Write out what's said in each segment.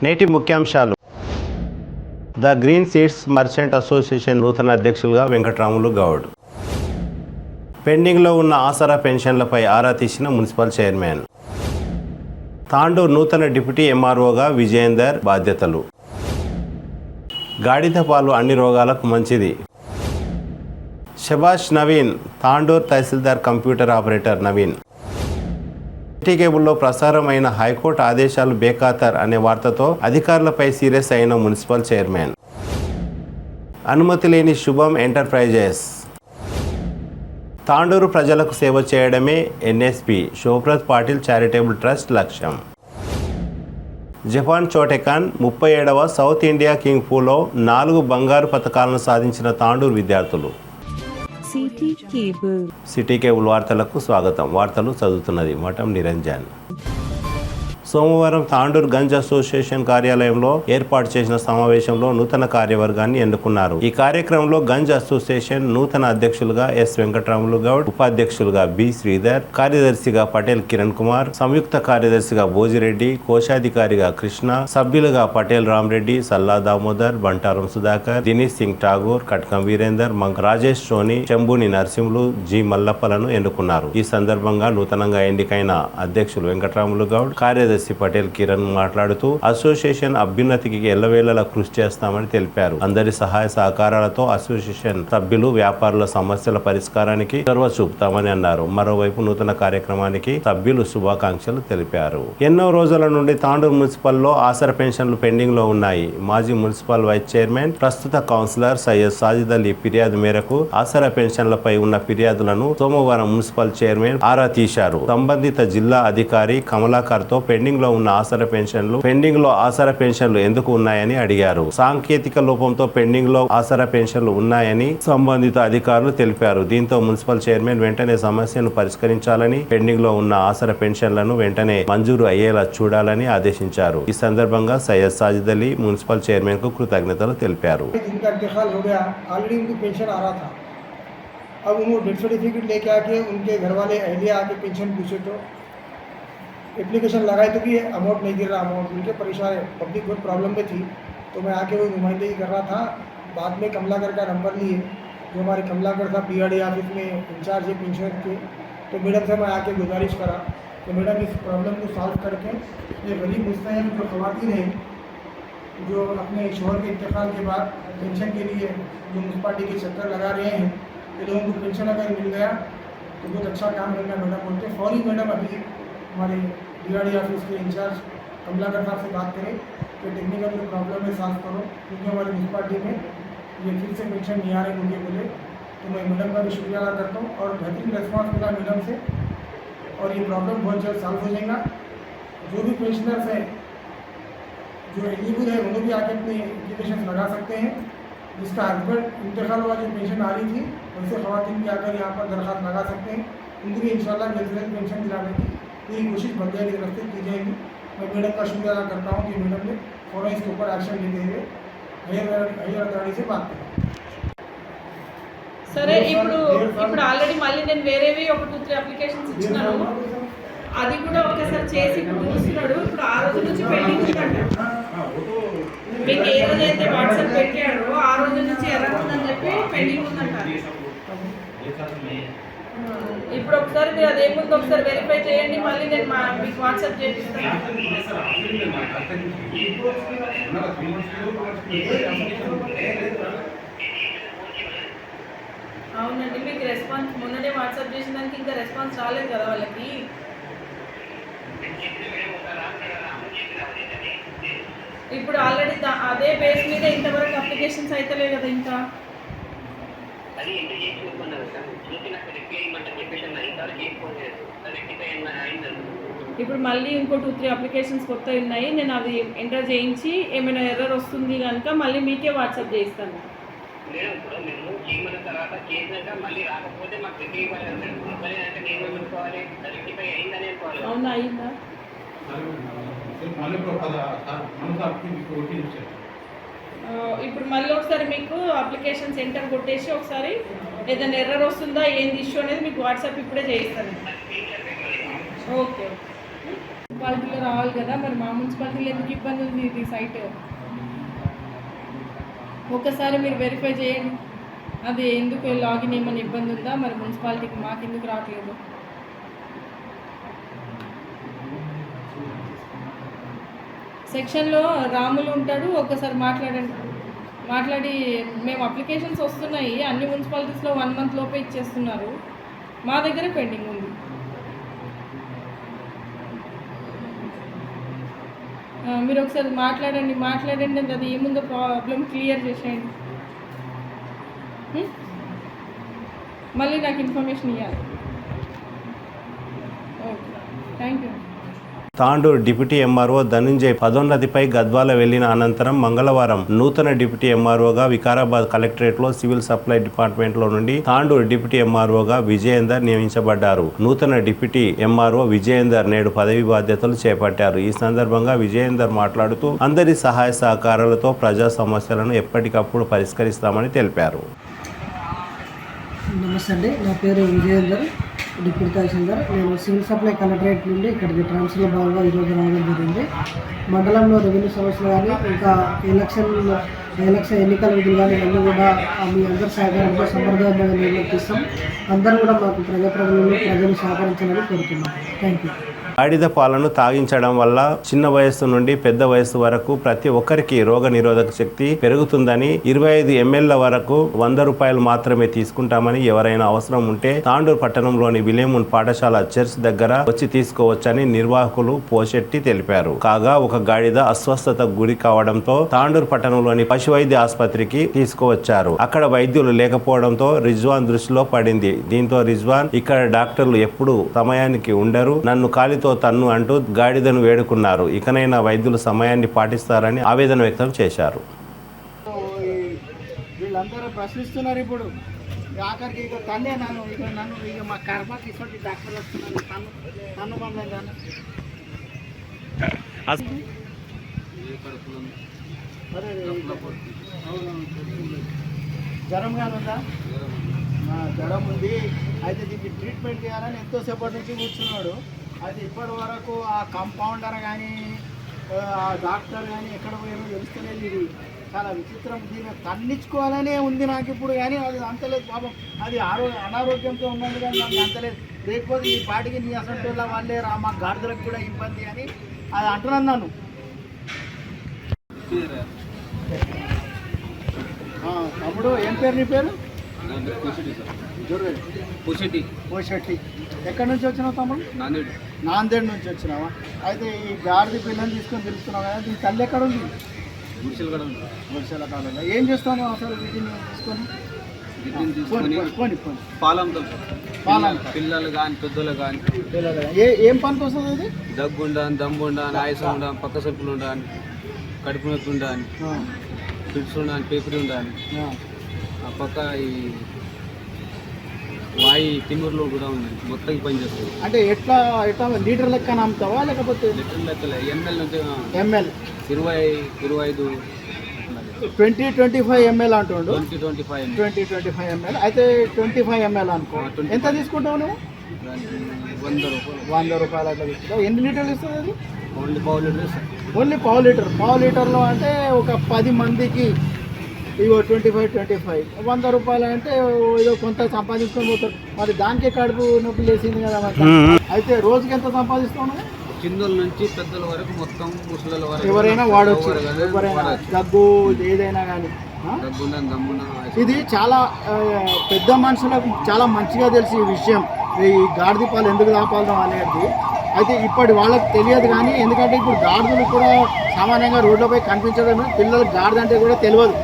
నేటి ముఖ్యాంశాలు. The green seeds merchant association నూతన అధ్యక్షులుగా వెంకట్రాములు గౌడ్. పెండింగ్లో ఉన్న ఆసరా పెన్షన్లపై ఆరా తీసిన మున్సిపల్ చైర్మన్. తాండూరు నూతన డిప్యూటీ ఎంఆర్ఓగా విజయేందర్ బాధ్యతలు. గాడిద పాలు అన్ని రోగాలకు మంచిది. షబాష్ Naveen Tandur tahsildar computer operator Naveen. City కేబుల్లో ప్రసారమైన హైకోర్టు ఆదేశాలు బేఖాతర్ అనే వార్తతో అధికారులపై సీరియస్ అయిన మున్సిపల్ చైర్మన్. అనుమతి లేని శుభం ఎంటర్ప్రైజెస్. తాండూరు ప్రజలకు సేవ చేయడమే ఎన్ఎస్పి శోభ్రత్ పాటిల్ చారిటబుల్ ట్రస్ట్ లక్ష్యం. జపాన్ చోటెకాన్ 37వ సౌత్ ఇండియా కింగ్ పూలో 4 బంగారు పతకాలను సాధించిన తాండూరు విద్యార్థులు. సిటీ కేబుల్ వార్తలకు స్వాగతం. వార్తలు చదువుతున్నది మఠం నిరంజన్. సోమవారం తాండూరు గంజ్ అసోసియేషన్ కార్యాలయంలో ఏర్పాటు చేసిన సమావేశంలో నూతన కార్యవర్గాన్ని ఎన్నుకున్నారు. ఈ కార్యక్రమంలో గంజ్ అసోసియేషన్ నూతన అధ్యక్షులుగా ఎస్ వెంకట్రాములు గౌడ్, ఉపాధ్యక్షులుగా బి శ్రీధర్, కార్యదర్శిగా పటేల్ కిరణ్ కుమార్, సంయుక్త కార్యదర్శిగా భోజిరెడ్డి, కోశాధికారిగా కృష్ణ, సభ్యులుగా పటేల్ రామరెడ్డి, సల్లా దామోదర్, బంటారం సుధాకర్, దినేష్ సింగ్ ఠాగూర్, కట్కం వీరేందర్, రాజేష్ సోని, చెంబూని నరసింహులు, జి మల్లప్పలను ఎన్నుకున్నారు. ఈ సందర్భంగా నూతనంగా ఎన్నికైన అధ్యక్షులు వెంకట్రాములు గౌడ్, కార్యదర్శి పటేల్ కిరణ్ మాట్లాడుతూ అసోసియేషన్ అభ్యున్నతికి ఎల్లవేళలా కృషి చేస్తామని తెలిపారు. అందరి సహాయ సహకారాలతో అసోసియేషన్ సభ్యులు, వ్యాపారుల సమస్యల పరిష్కారానికి చొరవ చూపుతామని అన్నారు. మరోవైపు నూతన కార్యక్రమానికి సభ్యులు శుభాకాంక్షలు తెలిపారు. ఎన్నో రోజుల నుండి తాండూరు మున్సిపల్లో ఆసరా పెన్షన్లు పెండింగ్ లో ఉన్నాయి. మాజీ మున్సిపల్ వైస్ చైర్మన్, ప్రస్తుత కౌన్సిలర్ సయ్యద్ సాజిద్ అలీ ఫిర్యాదు మేరకు ఆసరా పెన్షన్లపై ఉన్న ఫిర్యాదులను సోమవారం మున్సిపల్ చైర్మన్ ఆరా తీశారు. సంబంధిత జిల్లా అధికారి కమలాకర్ తో పెండింగ్ లో ఉన్న ఆసరా పెన్షన్లు ఎందుకు ఉన్నాయని అడిగారు. సాంకేతిక లోపంతో పెండింగ్ లో ఆసరా పెన్షన్లు ఉన్నాయని సంబంధిత అధికారులు తెలిపారు. దీంతో మున్సిపల్ చైర్మన్ వెంటనే సమస్యను పరిష్కరించాలని, పెండింగ్ లో ఉన్న ఆసరా పెన్షన్లను వెంటనే మంజూరు అయ్యేలా చూడాలని ఆదేశించారు. ఈ సందర్భంగా సయ్యద్ సాజిద్ అలీ మున్సిపల్ చైర్మన్ కు కృతజ్ఞతలు తెలిపారు. एप्लीकेशन लगाए तो कि अमाउंट नहीं गिर रहा, अमाउंट उनके परेशान है, पब्लिक बहुत प्रॉब्लम में थी, तो मैं आके वो नुमाइंदगी कर रहा था. बाद में कमलाकर का नंबर लिए, जो हमारे कमलाकर था पीआरडी ऑफिस में इंचार्ज है पेंशन के, तो मैडम से मैं आके गुजारिश करा कि मैडम इस प्रॉब्लम को सॉल्व करके ये गरीब मुस्तहिक जो ख़वातीन हैं जो अपने शोहर के इंतकाल के बाद पेंशन के लिए जो म्यूनसिपालिटी के चक्कर लगा रहे हैं, ये लोगों को पेंशन अगर मिल गया तो बहुत अच्छा काम रहेगा. मैडम बोलते फौरी मैडम अभी हमारे डीआरडी ऑफिस के इंचार्ज कमलाकर साहब से बात करें कि टेक्निकल जो प्रॉब्लम है सॉल्व करो, क्योंकि हमारी म्यूनसिपालिटी में ये फिर से पेंशन नहीं आ रहे मुझे बोले. तो मैं मैडम का भी शुक्रिया अदा करता हूँ और बेहतरीन रेस्पॉन्स मिला मैडम से और ये प्रॉब्लम बहुत जल्द सॉल्व हो जाएगा. जो भी पेंशनर्स हैं जो एलिजिबल है उन्हें भी आके अपने एप्लीकेशन लगा सकते हैं. जिसका हस्बैंड इंतकाल हुआ जो पेंशन आ रही थी वैसे ख़वातीन भी आकर यहाँ पर दरख्वास्त लगा सकते हैं. उनको भी इंशाल्लाह जल्द से जल्द पेंशन दिलाने की पूरी कोशिश बंदिया की तरफ से की जाएगी. मैं मैडम का शुक्रिया अदा करता हूँ कि मैडम ने फौरन इसके ऊपर एक्शन लेते हुए हायर अथॉरिटी से बात करें. సరే, ఇప్పుడు ఆల్రెడీ మళ్ళీ నేను వేరేవి ఒక 2-3 అప్లికేషన్స్ ఇచ్చినాను. అది కూడా ఒకసారి చేసి చూస్తున్నాడు. ఇప్పుడు ఆ రోజు నుంచి పెండింగ్ ఉందంట. మీకు ఏ రోజు అయితే వాట్సాప్ పెట్టాడో ఆ రోజు నుంచి ఎర్రర్ ఉందని చెప్పి పెండింగ్ ఉందంట. ఇప్పుడు ఒకసారి మీరు అదేముందో ఒకసారి వెరిఫై చేయండి. మళ్ళీ నేను మీకు వాట్సాప్ చేపిస్తాను. అవునండి, మీకు రెస్పాన్స్ మొన్ననే వాట్సాప్ చేసిన దానికి ఇంకా రెస్పాన్స్ రాలేదు కదా వాళ్ళకి. ఇప్పుడు ఆల్రెడీ అదే బేస్ మీద ఇంతవరకు అప్లికేషన్స్ అయితలేవు కదా. ఇంకా ఇప్పుడు మళ్ళీ ఇంకో 2-3 అప్లికేషన్స్ కొత్తవి ఉన్నాయి. నేను అవి ఎంటర్ చేయించి ఏమైనా ఎర్రర్ వస్తుంది కనుక మళ్ళీ మీకే వాట్సాప్ చేయిస్తాను. అవునా, అయిందా? ఇప్పుడు మళ్ళీ ఒకసారి మీకు అప్లికేషన్ సెంటర్ కొట్టేసి ఒకసారి ఏదైనా ఎర్రర్ వస్తుందా ఏంది ఇష్యూ అనేది మీకు వాట్సాప్ ఇప్పుడే చేయిస్తాను. ఓకే. మున్సిపాలిటీలో రావాలి కదా, మరి మా మున్సిపాలిటీలో ఎందుకు ఇబ్బంది ఉంది ఇది సైట్? ఒక్కసారి మీరు వెరిఫై చేయండి, అది ఎందుకు లాగిన్ ఏమైనా ఇబ్బంది ఉందా, మరి మున్సిపాలిటీకి మాకు ఎందుకు రావట్లేదు? సెక్షన్లో రాములు ఉంటాడు, ఒక్కసారి మాట్లాడి మేము అప్లికేషన్స్ వస్తున్నాయి అన్ని మున్సిపాలిటీస్లో 1 month లోపే ఇచ్చేస్తున్నారు, మా దగ్గర పెండింగ్ ఉంది. మీరు ఒకసారి మాట్లాడండి అది ఏముందో ప్రాబ్లం క్లియర్ చేసేయండి. మళ్ళీ నాకు ఇన్ఫర్మేషన్ ఇవ్వాలి. Okay, thank you. Tandur deputy MRO Dhanunjay పదోన్నతిపై గద్వాల వెళ్లిన అనంతరం మంగళవారం నూతన డిప్యూటీ ఎంఆర్ఓగా వికారాబాద్ కలెక్టరేట్లో సివిల్ సప్లై డిపార్ట్మెంట్లో నుండి తాండూరు డిప్యూటీ ఎంఆర్ఓగా విజయేందర్ నియమించబడ్డారు. నూతన డిప్యూటీ ఎంఆర్ఓ విజయేందర్ నేడు పదవి బాధ్యతలు చేపట్టారు. ఈ సందర్భంగా విజయేందర్ మాట్లాడుతూ అందరి సహాయ సహకారాలతో ప్రజా సమస్యలను ఎప్పటికప్పుడు పరిష్కరిస్తామని తెలిపారు. నమస్తే అండి, నా పేరు విజయేందర్, డిప్యూటీ తహసీల్దార్. నేను సివిల్ సప్లై కలెక్టరేట్ నుండి ఇక్కడికి ట్రాన్స్ఫర్లో భాగంగా ఈరోజు రావడం జరిగింది. మండలంలో రెవెన్యూ సమస్యలు కానీ ఇంకా ఎలక్షన్ ఎన్నికల విధులు కానీ అన్నీ కూడా మీ అందరి సహకారంతో సమర్థవంతంగా నిర్వర్తిస్తాం. అందరూ కూడా మాకు ప్రజలు సహకరించాలని కోరుతున్నాం. Thank you. గాడిద పాలను తాగించడం వల్ల చిన్న వయస్సు నుండి పెద్ద వయస్సు వరకు ప్రతి ఒక్కరికి రోగ నిరోధక శక్తి పెరుగుతుందని 25 ml వరకు 100 రూపాయలు మాత్రమే తీసుకుంటామని, ఎవరైనా అవసరం ఉంటే తాండూరు పట్టణంలోని విలేమున్ పాఠశాల చర్చ్ దగ్గర వచ్చి తీసుకోవచ్చని నిర్వాహకులు పోషెట్టి తెలిపారు. కాగా ఒక గాడిద అస్వస్థతకు గురి కావడంతో తాండూరు పట్టణంలోని పశు వైద్య ఆసుపత్రికి తీసుకువచ్చారు. అక్కడ వైద్యులు లేకపోవడంతో రిజ్వాన్ దృష్టిలో పడింది. దీంతో రిజ్వాన్, ఇక్కడ డాక్టర్లు ఎప్పుడు సమయానికి ఉండరు, నన్ను కాలితో తన్ను అంటూ గాడిదను వేడుకున్నారు. ఇకనైనా వైద్యులు సమయాన్ని పాటిస్తారని ఆవేదన వ్యక్తం చేశారు. వీళ్ళందరూ ప్రశ్నిస్తున్నారు. ఇప్పుడు ఆఖరికి ఇక తన్నే నన్ను ఇక మా కర్మకి ఇటువంటి డాక్టర్లు వస్తున్నారు. తన్ను బంధం జ్వరం కానీ ఉందా? జ్వరం ఉంది. అయితే దీనికి ట్రీట్మెంట్ చేయాలని ఎంతోసేపటి నుంచి కూర్చున్నాడు. అది ఇప్పటి వరకు ఆ కంపౌండర్ కానీ ఆ డాక్టర్ కానీ ఎక్కడ పోయారో తెలుస్తలేదు. ఇది చాలా విచిత్రం. దీన్ని తన్నించుకోవాలనే ఉంది నాకు ఇప్పుడు, కానీ అది అంతలేదు పాపం. అది అనారోగ్యంతో ఉన్నది కానీ నాకు అంతలేదు. లేకపోతే ఈ పాటికి నీ అసలు వాళ్ళే రా, మా గాడిదలకు కూడా ఇబ్బంది అని అది అంటున్నాను నన్ను. తమ్ముడు ఏం పేరు నీ పేరు? పోషెట్టి. ఎక్కడి నుంచి వచ్చినావు తమ్ముడు? నాందేడ్ నుంచి వచ్చినావా? అయితే ఈ గాడిద పిల్లని తీసుకొని తిరుగుతున్నావు కదా, దీని తల్లి ఎక్కడ ఉంది? గుడిసెల కాలంలో. ఏం చేస్తాను అసలు వీటిని తీసుకొని? పిల్లలు కానీ పెద్దలు కానీ ఏం పనికి వస్తుంది అది? దగ్గు ఉండాలి, దమ్ము ఉండాలి, ఆయుసం ఉండాలి, పక్క సరుకులు ఉండాలి, కడుపు నొప్పి ఉండాలి, ఫిట్స్ ఉండాలి, పేపర్ ఉండాలి, ఆ పక్క ఈ వాయి తిమ్మూరులో కూడా ఉంది. మొత్తం పని చేస్తుంది. అంటే ఎట్లా లీటర్ లెక్క అమ్ముతావా లేకపోతే? లీటర్ లెక్కలే. ఎంఎల్ నుంచి ఎంఎల్ 25 20-25 ml అంటుండు. 20-25 ml. అయితే 25 ml అనుకో. ఎంత తీసుకుంటావు నువ్వు? 100 రూపాయలు అట్లా తీసుకుంటావు. ఎన్ని లీటర్లు ఇస్తుంది అది? ఓన్లీ పావు లీటర్. పావు లీటర్లో అంటే ఒక 10 మందికి ఇగో 25 100 రూపాయలు అంటే ఏదో కొంత సంపాదించుకొని పోతారు. మరి దానికే కడుపు నొప్పి లేసింది కదా. అయితే రోజుకి ఎంత సంపాదిస్తావు? చిన్నోళ్ళ నుంచి పెద్దల వరకు మొత్తం ముసలి వరకు ఎవరైనా వాడవచ్చు. ఎవరైనా దగ్గు ఏదైనా కానీ. ఇది చాలా పెద్ద మనుషులకు చాలా మంచిగా తెలిసి ఈ విషయం, ఈ గాడిద పాలు ఎందుకు తాపాలి అనేది. అయితే ఇప్పటి వాళ్ళకి తెలియదు కానీ, ఎందుకంటే ఇప్పుడు గాడిదలు కూడా సామాన్యంగా రోడ్లపై కనిపించడం, పిల్లలకు గాడిద అంటే కూడా తెలియదు.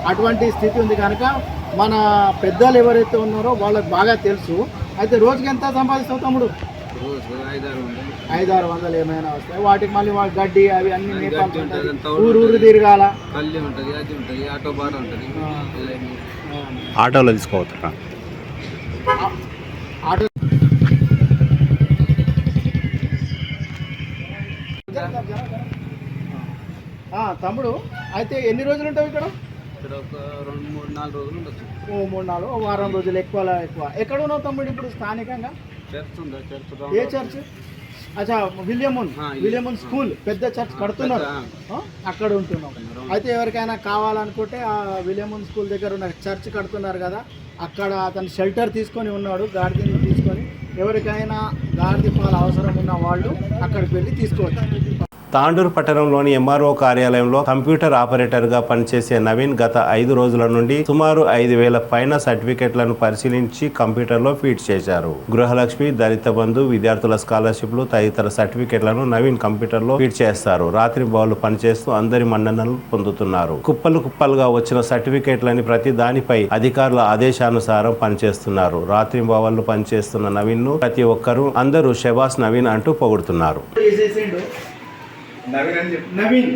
అటువంటి స్థితి ఉంది కనుక మన పెద్దలు ఎవరైతే ఉన్నారో వాళ్ళకి బాగా తెలుసు. అయితే రోజుకి ఎంత సంపాదిస్తావు తమ్ముడు? 500-600 ఏమైనా వస్తాయి. వాటికి మళ్ళీ గడ్డి అవి అన్ని మేపాల్సి ఉంటుంది. ఊరు తిరగాల. కల్లి ఉంటుంది, అది ఉంటుంది, ఆటో బాట ఉంటుంది. ఆటోలో తీసుకోవచ్చా? ఆటో తమ్ముడు అయితే ఎన్ని రోజులు ఉంటావు ఇక్కడ? ఇక్కడ ఒక 2-3-4 రోజులు ఉండొచ్చు. 3-4 వారం రోజులు ఎక్కువ. ఎక్కడ ఉన్నావు తమ్ముడు ఇప్పుడు స్థానికంగా? చర్చ్ ఉందా? చర్చ్. ఏ చర్చ్? అచ్చా విలియమున్ ఆ, విలియమున్ స్కూల్ పెద్ద చర్చ్ కడుతున్నారు, అక్కడ ఉంటున్నాం. అయితే ఎవరికైనా కావాలనుకుంటే ఆ విలియమున్ స్కూల్ దగ్గర ఉన్న చర్చ్ కడుతున్నారు కదా, అక్కడ అతను షెల్టర్ తీసుకొని ఉన్నాడు, గాడిదని తీసుకొని. ఎవరికైనా గాడిద పాలు అవసరం ఉన్న వాళ్ళు అక్కడికి వెళ్ళి తీసుకోవచ్చు. తాండూరు పట్టణంలోని ఎంఆర్ఓ కార్యాలయంలో కంప్యూటర్ ఆపరేటర్గా పనిచేసే నవీన్ గత 5 రోజుల నుండి సుమారు 5,000 పైన సర్టిఫికెట్లను పరిశీలించి కంప్యూటర్లో ఫీడ్ చేశారు. గృహలక్ష్మి, దళిత బంధు, విద్యార్థుల స్కాలర్షిప్లు తదితర సర్టిఫికెట్లను నవీన్ కంప్యూటర్లో ఫీడ్ చేస్తారు. రాత్రి బావులు పనిచేస్తూ అందరి మన్ననలు పొందుతున్నారు. కుప్పలు కుప్పలుగా వచ్చిన సర్టిఫికెట్లని ప్రతి దానిపై అధికారుల ఆదేశానుసారం పనిచేస్తున్నారు. రాత్రి బావులు పనిచేస్తున్న నవీన్ ను ప్రతి ఒక్కరూ అందరూ షబాస్ నవీన్ అంటూ పొగుడుతున్నారు. నవీన్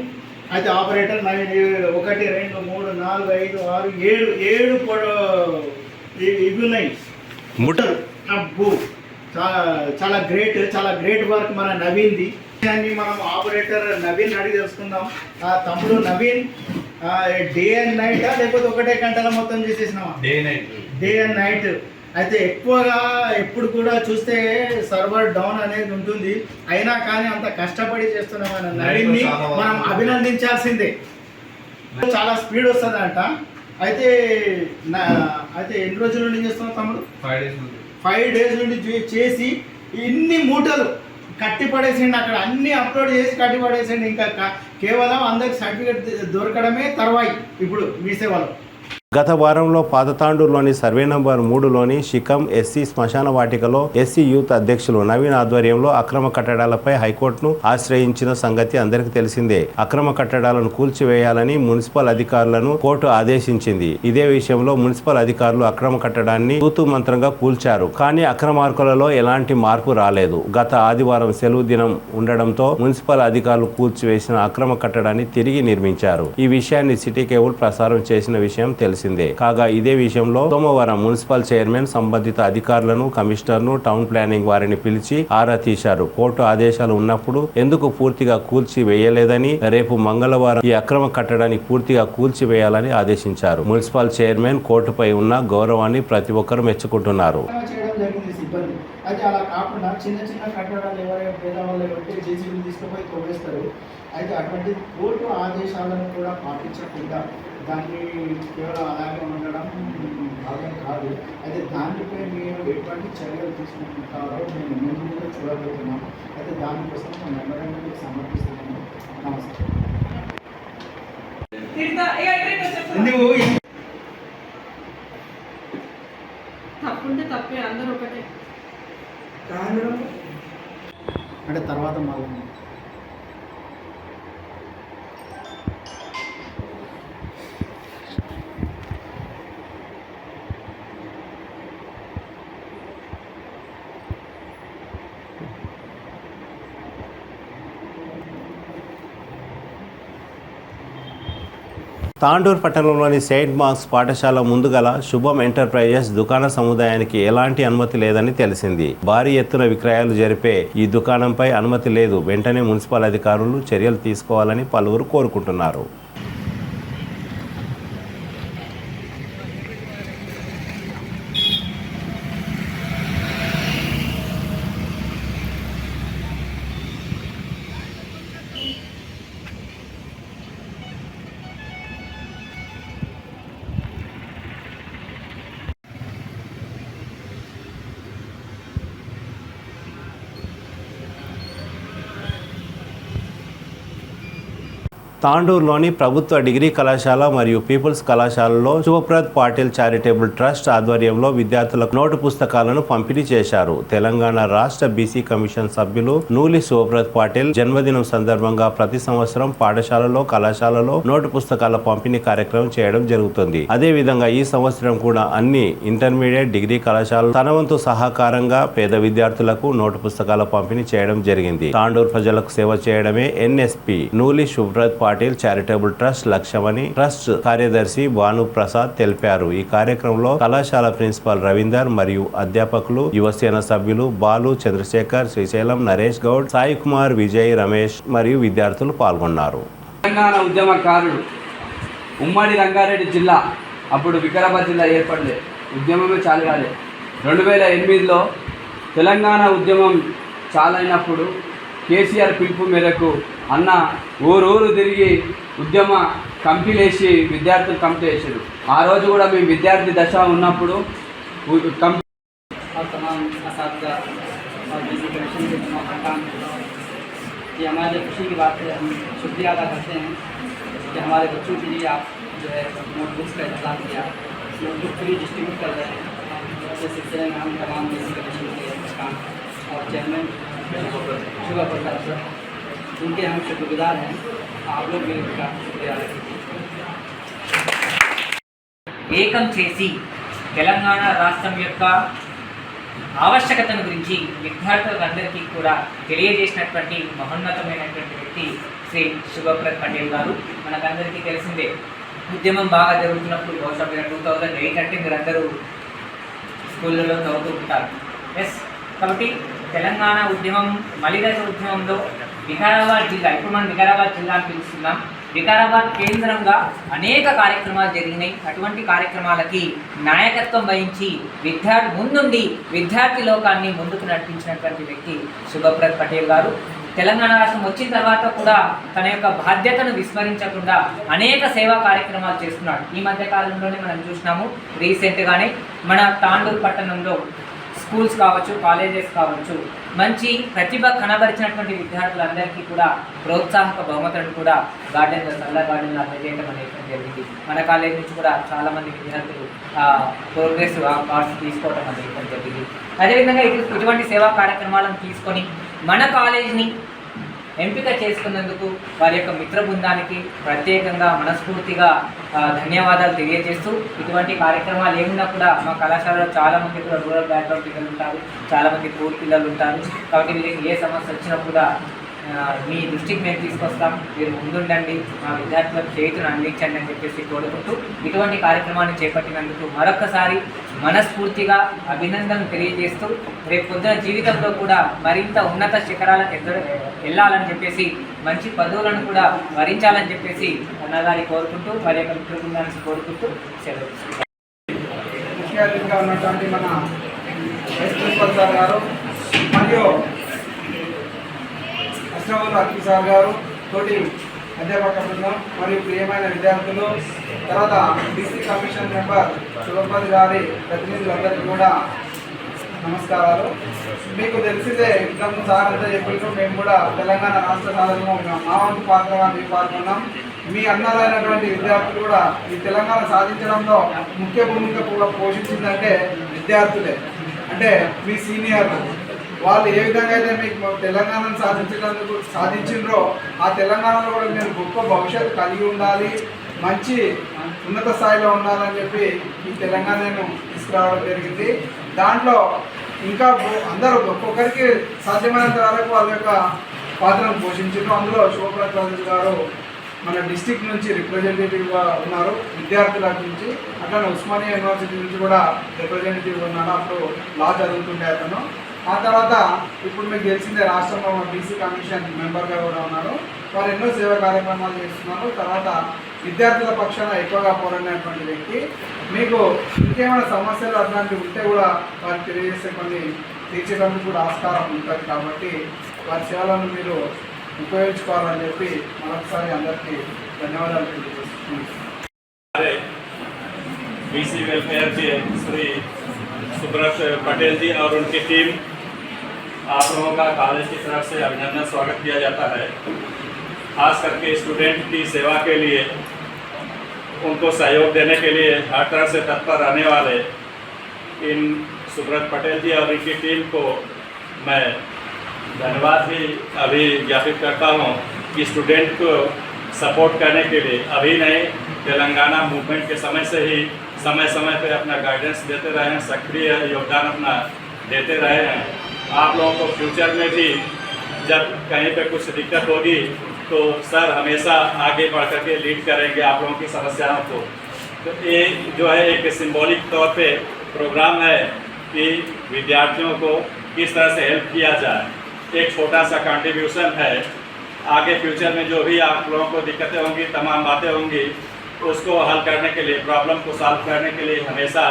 అయితే ఆపరేటర్ నవీన్ 1 2 3 4 5 6 7 ఇవి ఉన్నాయి ముట్టలు. అబ్బో చాలా గ్రేట్ వర్క్ మన నవీన్ది. దాన్ని మనం ఆపరేటర్ నవీన్ అడిగి తెలుసుకుందాం. తమ్ముడు నవీన్, డే అండ్ నైట్ లేకపోతే 1 గంటల మొత్తం చేసేసినావా? Day and night. అయితే ఎక్కువగా ఎప్పుడు కూడా చూస్తే సర్వర్ డౌన్ అనేది ఉంటుంది, అయినా కానీ అంత కష్టపడి చేస్తున్నాం మన నవీన్ని మనం అభినందించాల్సిందే. చాలా స్పీడ్ వస్తుందంట. అయితే ఎన్ని రోజుల నుండి చేస్తున్నావు తమ్ముడు? 5 డేస్ నుండి చేసి ఇన్ని మూటలు కట్టి పడేసిండి, అక్కడ అన్ని అప్లోడ్ చేసి కట్టి పడేసిండి. ఇంకా కేవలం అందరికి సర్టిఫికేట్ దొరకడమే తర్వాయి ఇప్పుడు మీ సేవలో. గత వారంలో పాతతాండూరులోని సర్వే నంబర్ 3లోని శిఖం ఎస్సీ శ్మశాన వాటికలో ఎస్సీ యూత్ అధ్యక్షులు నవీన్ ఆధ్వర్యంలో అక్రమ కట్టడాలపై హైకోర్టును ఆశ్రయించిన సంగతి అందరికీ తెలిసిందే. అక్రమ కట్టడాలను కూల్చివేయాలని మున్సిపల్ అధికారులను కోర్టు ఆదేశించింది. ఇదే విషయంలో మున్సిపల్ అధికారులు అక్రమ కట్టడాన్ని తూతూ మంత్రంగా కూల్చారు. కానీ అక్రమార్కులలో ఎలాంటి మార్పు రాలేదు. గత ఆదివారం సెలవు దినం ఉండడంతో మున్సిపల్ అధికారులు కూల్చివేసిన అక్రమ కట్టడాన్ని తిరిగి నిర్మించారు. ఈ విషయాన్ని సిటీ కేబుల్ ప్రసారం చేసిన విషయం తెలిసిందే. కాగా ఇదే విషయంలో సోమవారం మున్సిపల్ చైర్మన్ సంబంధిత అధికారులను, కమిషనర్ను, టౌన్ ప్లానింగ్ వారిని పిలిచి ఆరా తీశారు. కోర్టు ఆదేశాలు ఉన్నప్పుడు ఎందుకు పూర్తిగా కూల్చి వేయలేదని, రేపు మంగళవారం ఈ అక్రమ కట్టడాన్ని పూర్తిగా కూల్చివేయాలని ఆదేశించారు. మున్సిపల్ చైర్మన్ కోర్టుపై ఉన్న గౌరవాన్ని ప్రతి ఒక్కరు మెచ్చుకుంటున్నారు. అయితే అలా కాకుండా చిన్న కట్టడాలు ఎవరైనా పేదవాళ్ళు పెట్టి జేసీబీ తీసుకుపోయి తవ్వేస్తారు. అయితే అటువంటి కోర్టు ఆదేశాలను కూడా పాటించకుండా దాన్ని కేవలం అలాగే ఉండడం భాగం కాదు. అయితే దానిపై మీరు ఎటువంటి చర్యలు తీసుకుంటారో మేము ముందు కూడా చూడబోతున్నాం. అయితే దానికోసం మా మెమోరాండం సమర్పిస్తున్నాము. నమస్తే. నువ్వు తప్పుంటే తప్పే, అందరూ ఒకటే. అంటే తర్వాత మళ్ళీ తాండూరు పట్టణంలోని సెయింట్ మార్క్స్ పాఠశాల ముందుగల శుభం ఎంటర్ప్రైజెస్ దుకాణ సముదాయానికి ఎలాంటి అనుమతి లేదని తెలిసింది. భారీ ఎత్తున విక్రయాలు జరిపే ఈ దుకాణంపై అనుమతి లేదు. వెంటనే మున్సిపల్ అధికారులు చర్యలు తీసుకోవాలని పలువురు కోరుకుంటున్నారు. తాండూరులోని ప్రభుత్వ డిగ్రీ కళాశాల మరియు పీపుల్స్ కళాశాలలో శుభప్రద్ పాటిల్ చారిటబుల్ ట్రస్ట్ ఆధ్వర్యంలో విద్యార్థులకు నోటు పుస్తకాలను పంపిణీ చేశారు. తెలంగాణ రాష్ట్ర బీసీ కమిషన్ సభ్యులు నూలి శుభప్రద్ పాటిల్ జన్మదినం సందర్భంగా ప్రతి సంవత్సరం పాఠశాలలో, కళాశాలలో నోటు పుస్తకాల పంపిణీ కార్యక్రమం చేయడం జరుగుతుంది. అదే విధంగా ఈ సంవత్సరం కూడా అన్ని ఇంటర్మీడియట్, డిగ్రీ కళాశాలలు తన వంతు సహకారంగా పేద విద్యార్థులకు నోటు పుస్తకాల పంపిణీ చేయడం జరిగింది. తాండూరు ప్రజలకు సేవ చేయడమే NSP Nuli Shubhaprad Patil charitable trust లక్ష్యమని ట్రస్ట్ కార్యదర్శి భాను ప్రసాద్ తెలిపారు. ఈ కార్యక్రమంలో కళాశాల ప్రిన్సిపాల్ రవీందర్ మరియు అధ్యాపకులు, యువసేన సభ్యులు బాలు, చంద్రశేఖర్, శ్రీశైలం, నరేష్ గౌడ్, సాయి కుమార్, విజయ్, రమేష్ మరియు విద్యార్థులు పాల్గొన్నారు. తెలంగాణ ఉద్యమకారుడు ఉమ్మడి రంగారెడ్డి జిల్లా, అప్పుడు వికారాబాద్ జిల్లా ఏర్పడలే, ఉద్యమమే చాలు కాలే. 2008లో తెలంగాణ ఉద్యమం చాలైనప్పుడు కేసీఆర్ పిలుపు మేరకు అన్న ఊరూరు తిరిగి ఉద్యమ కమిటీలేసి విద్యార్థులు కమిటీ వేసారు. ఆ రోజు కూడా మేము విద్యార్థి దశ ఉన్నప్పుడు और तमाम असातिज़ा और बीसी कमीशन के तमाम अरकान ये हमारे लिए खुशी की बात है। हम शुक्रिया अदा करते हैं कि हमारे बच्चों के लिए आप जो है नोटबुक्स का इंतजाम किया, नोटबुक फ्री डिस्ट्रीब्यूट कर रहे हैं। इस सिलसिले में हम तमाम बीसी कमीशन के अरकान और चेयरमैन शुगर प्रसाद सर उनके हम शुक्रगुजार हैं। आप लोग भी उनका शुक्रिया अदा कीजिए। ఏకం చేసి తెలంగాణ రాష్ట్రం యొక్క ఆవశ్యకతను గురించి విద్యార్థులందరికీ కూడా తెలియజేసినటువంటి మహోన్నతమైనటువంటి వ్యక్తి శ్రీ శుభప్రద్ పటేల్ గారు. మనకందరికీ తెలిసిందే, ఉద్యమం బాగా జరుగుతున్నప్పుడు బహుశా 2008 అంటే మీరందరూ స్కూళ్ళలో చదువుతూ ఉంటారు. ఎస్, కాబట్టి తెలంగాణ ఉద్యమం మలిదశ ఉద్యమంలో వికారాబాద్ జిల్లా, ఇప్పుడు మనం వికారాబాద్ జిల్లా అని పిలుస్తున్నాం, వికారాబాద్ కేంద్రంగా అనేక కార్యక్రమాలు జరిగినాయి. అటువంటి కార్యక్రమాలకి నాయకత్వం వహించి ముందుండి విద్యార్థి లోకాన్ని ముందుకు నడిపించినటువంటి వ్యక్తి శుభప్రద్ పటేల్ గారు. తెలంగాణ రాష్ట్రం వచ్చిన తర్వాత కూడా తన యొక్క బాధ్యతను విస్మరించకుండా అనేక సేవా కార్యక్రమాలు చేస్తున్నాడు. ఈ మధ్య కాలంలోనే మనం చూసినాము, రీసెంట్గానే మన తాండూరు పట్టణంలో స్కూల్స్ కావచ్చు, కాలేజెస్ కావచ్చు, మంచి ప్రతిభ కనబరిచినటువంటి విద్యార్థులందరికీ కూడా ప్రోత్సాహక బహుమతులను కూడా సల్లా గార్డెన్లో అందజేయడం అనేది జరిగింది. మన కాలేజ్ నుంచి కూడా చాలామంది విద్యార్థులు ప్రోగ్రెస్ కార్డ్స్ తీసుకోవడం అనేది జరిగింది. అదేవిధంగా ఇటువంటి సేవా కార్యక్రమాలను తీసుకొని మన కాలేజీని ఎంపిక చేసుకున్నందుకు వారి యొక్క మిత్ర బృందానికి ప్రత్యేకంగా మనస్ఫూర్తిగా ధన్యవాదాలు తెలియజేస్తూ, ఇటువంటి కార్యక్రమాలు ఏమున్నా కూడా మా కళాశాలలో చాలామంది కూడా రూరల్ బ్యాక్గ్రౌండ్ పిల్లలు ఉంటారు, చాలామంది పూర్ పిల్లలు ఉంటారు. కాబట్టి వీరికి ఏ సమస్య వచ్చినా కూడా మీ దృష్టికి మేము తీసుకొస్తాం, మీరు ముందుండండి, మా విద్యార్థులకు చేతులను అందించండి అని చెప్పేసి కోరుకుంటూ ఇటువంటి కార్యక్రమాన్ని చేపట్టినందుకు మరొక్కసారి మనస్ఫూర్తిగా అభినందనలు తెలియజేస్తూ రేపు పొద్దున జీవితంలో కూడా మరింత ఉన్నత శిఖరాలకు వెళ్ళాలని చెప్పేసి మంచి పదవులను కూడా వరించాలని చెప్పేసి అన్నగారి కోరుకుంటూ వారి యొక్క మిత్ర బృందాన్ని కోరుకుంటూ సెలవు. ముఖ్య అతిథిగా ఉన్నటువంటి మన వైస్ ప్రిన్సిపల్ సార్ గారు మరియు అశ్రఫుల్ అఖిల్ సార్ గారు, తోటి అధ్యాపక బృందం మరియు ప్రియమైన విద్యార్థులు, తర్వాత బీసీ కమిషన్ మెంబర్ శుభప్రద్ గారి ప్రతినిధులందరికీ కూడా నమస్కారాలు. మీకు తెలిసిందే, ఇంతకు సార్ అంతా చెప్పినట్టు మేము కూడా తెలంగాణ రాష్ట్ర సాధనలో మా వంతు పాత్రగా మేము పాల్గొన్నాం. మీ అన్నలైనటువంటి విద్యార్థులు కూడా ఈ తెలంగాణ సాధించడంలో ముఖ్య భూమిక కూడా పోషించిందంటే విద్యార్థులే, అంటే మీ సీనియర్లు. వాళ్ళు ఏ విధంగా అయితే మీకు తెలంగాణను సాధించిండ్రో ఆ తెలంగాణలో కూడా మీరు గొప్ప భవిష్యత్తు కలిగి ఉండాలి, మంచి ఉన్నత స్థాయిలో ఉండాలని చెప్పి ఈ తెలంగాణను తీసుకురావడం జరిగింది. దాంట్లో ఇంకా అందరూ ఒక్కొక్కరికి సాధ్యమైనంత వరకు వాళ్ళ యొక్క పాత్రను పోషించారు. అందులో శుభప్రసాద్ గారు మన డిస్టిక్ నుంచి రిప్రజెంటేటివ్గా ఉన్నారు, విద్యార్థుల నుంచి. అట్లనే ఉస్మానియా యూనివర్సిటీ నుంచి కూడా రిప్రజెంటేటివ్ ఉన్నారు, అప్పుడు లా చదువుతుండే అతను. ఆ తర్వాత ఇప్పుడు మీకు తెలిసిందే రాష్ట్రంలో బీసీ కమిషన్ మెంబర్గా కూడా ఉన్నారు. వారు ఎన్నో సేవా కార్యక్రమాలు చేస్తున్నారు. తర్వాత విద్యార్థుల పక్షాన ఎక్కువగా పోరాడినటువంటి వ్యక్తి. మీకు ఇంకేమైనా సమస్యలు అట్లాంటివి ఉంటే కూడా వారికి తెలియజేస్తే కొన్ని తీర్చేటప్పుడు కూడా ఆస్కారం ఉంటుంది. కాబట్టి వారి సేవలను మీరు ఉపయోగించుకోవాలని చెప్పి మరొకసారి అందరికీ ధన్యవాదాలు తెలియజేస్తున్నాను. बीसी वेलफेयर के श्री सुब्रत पटेल जी और उनकी टीम, आप लोगों का कॉलेज की तरफ से अभिनंदन स्वागत किया जाता है। खास करके स्टूडेंट की सेवा के लिए, उनको सहयोग देने के लिए हर तरह से तत्पर रहने वाले इन सुब्रत पटेल जी और इनकी टीम को मैं धन्यवाद भी अभी ज्ञापित करता हूँ कि स्टूडेंट को सपोर्ट करने के लिए अभी नहीं, तेलंगाना मूवमेंट के समय से ही समय समय पे अपना गाइडेंस देते रहे हैं, सक्रिय योगदान अपना देते रहे हैं। आप लोगों को फ्यूचर में भी जब कहीं पे कुछ दिक्कत होगी तो सर हमेशा आगे बढ़ करके लीड करेंगे आप लोगों की समस्याओं को। तो ये जो है एक सिंबॉलिक तौर पे प्रोग्राम है कि विद्यार्थियों को किस तरह से हेल्प किया जाए, एक छोटा सा कंट्रीब्यूशन है। आगे फ्यूचर में जो भी आप लोगों को दिक्कतें होंगी, तमाम बातें होंगी, उसको हल करने के लिए, प्रॉब्लम को सॉल्व करने के लिए हमेशा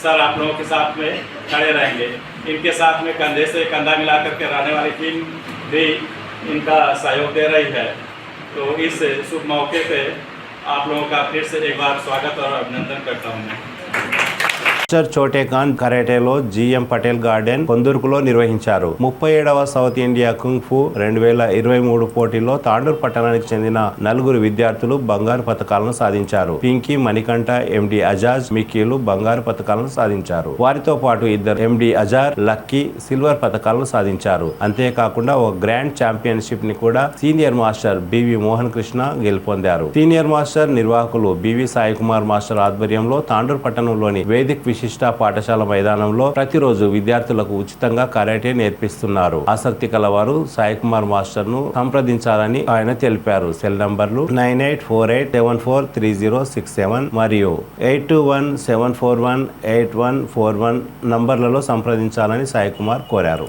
सर आप लोगों के साथ में खड़े रहेंगे। इनके साथ में कंधे से कंधा मिलाकर के रहने वाली टीम भी इनका सहयोग दे रही है। तो इस शुभ मौके पे आप लोगों का फिर से एक बार स्वागत और अभिनंदन करता हूँ मैं। చోటేకాన్ కరాటేలో జిఎం పటేల్ గార్డెన్ కొందుర్కులో నిర్వహించారు. 37వ సౌత్ ఇండియా కుంగ్ ఫు 2023 పోటీలో తాండూర్ పట్టణానికి చెందిన 4 విద్యార్థులు బంగారు పతకాలను సాధించారు. పింకీ, మణికంఠ, ఎండి అజాజ్, మిక్కీలు బంగారు పతకాలను సాధించారు. వారితో పాటు ఇద్దరు ఎండి అజార్, లక్కీ సిల్వర్ పతకాలను సాధించారు. అంతేకాకుండా ఒక గ్రాండ్ ఛాంపియన్షిప్ ని కూడా senior master B V Mohan Krishna గెలుపొందారు. సీనియర్ మాస్టర్ నిర్వాహకులు బివి సాయి కుమార్ మాస్టర్ ఆధ్వర్యంలో తాండూర్ పట్టణంలోని వేదిక్ విశిష్ట పాఠశాల మైదానంలో ప్రతిరోజు విద్యార్థులకు ఉచితంగా కరాటే నేర్పిస్తున్నారు. ఆసక్తి కలవారు సాయి కుమార్ మాస్టర్ ను సంప్రదించాలని ఆయన తెలిపారు. సెల్ నంబర్లు 9848743067 మరియు 8217418141 నంబర్లలో సంప్రదించాలని సాయి కుమార్ కోరారు.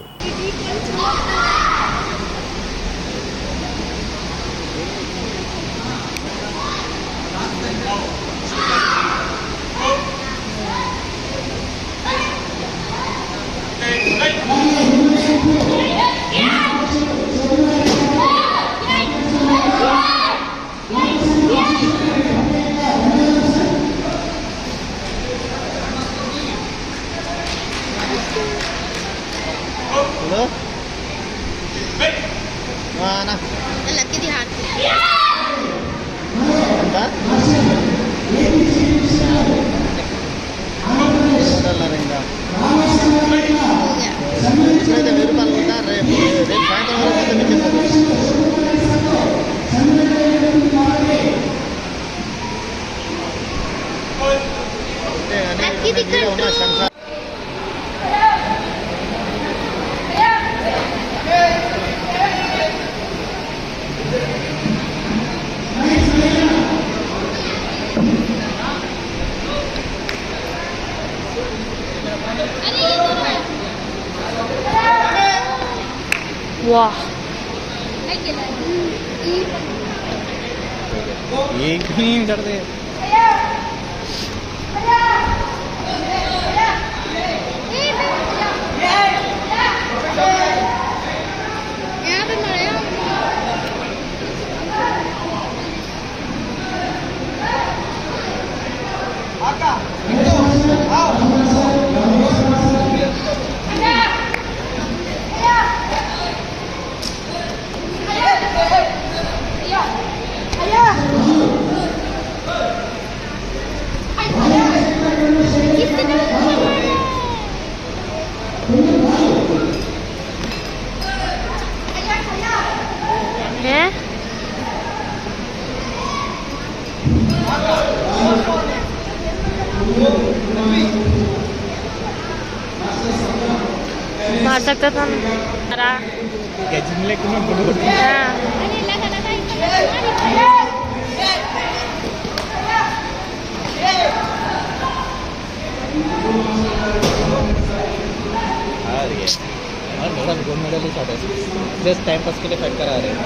वाह एक भी नहीं डरते। मार सकता था gold medal just time pass के लिए फाइट करा रहे हैं।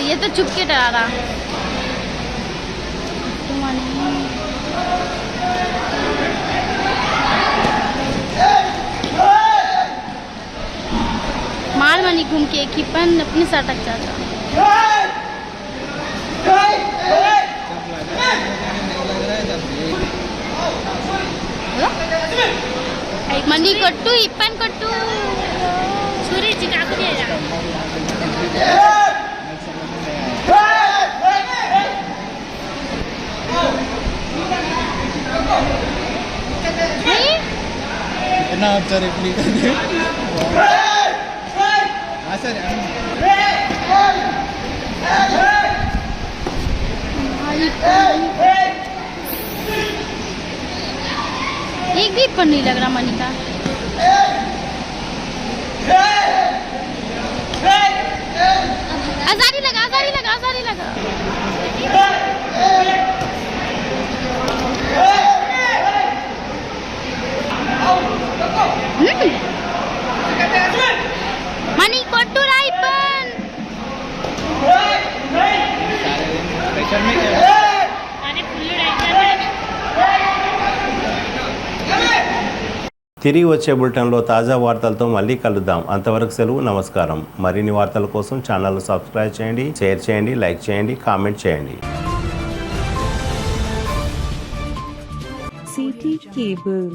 ये तो चुप के डरा रहा। मार मनी घूम के एक ही पन अपने साथ जाता। मनी కొట్టు ఇప్పని కొట్టు సూరజ్ కాకు చేయరా कितना अच्छा रिप्ली कर दे हाँ सर एक भी पर नहीं लग रहा मनी का आजारी लगा आजारी लगा आजारी लगा मनी కొట్టు రాయిపన్ प्रेशर में क्या अरे फुल राइट తిరిగి వచ్చే బులెటిన్లో తాజా వార్తలతో మళ్ళీ కలుద్దాం. అంతవరకు సెలవు, నమస్కారం. మరిన్ని వార్తల కోసం ఛానల్ను సబ్స్క్రైబ్ చేయండి, షేర్ చేయండి, లైక్ చేయండి, కామెంట్ చేయండి. CT Cable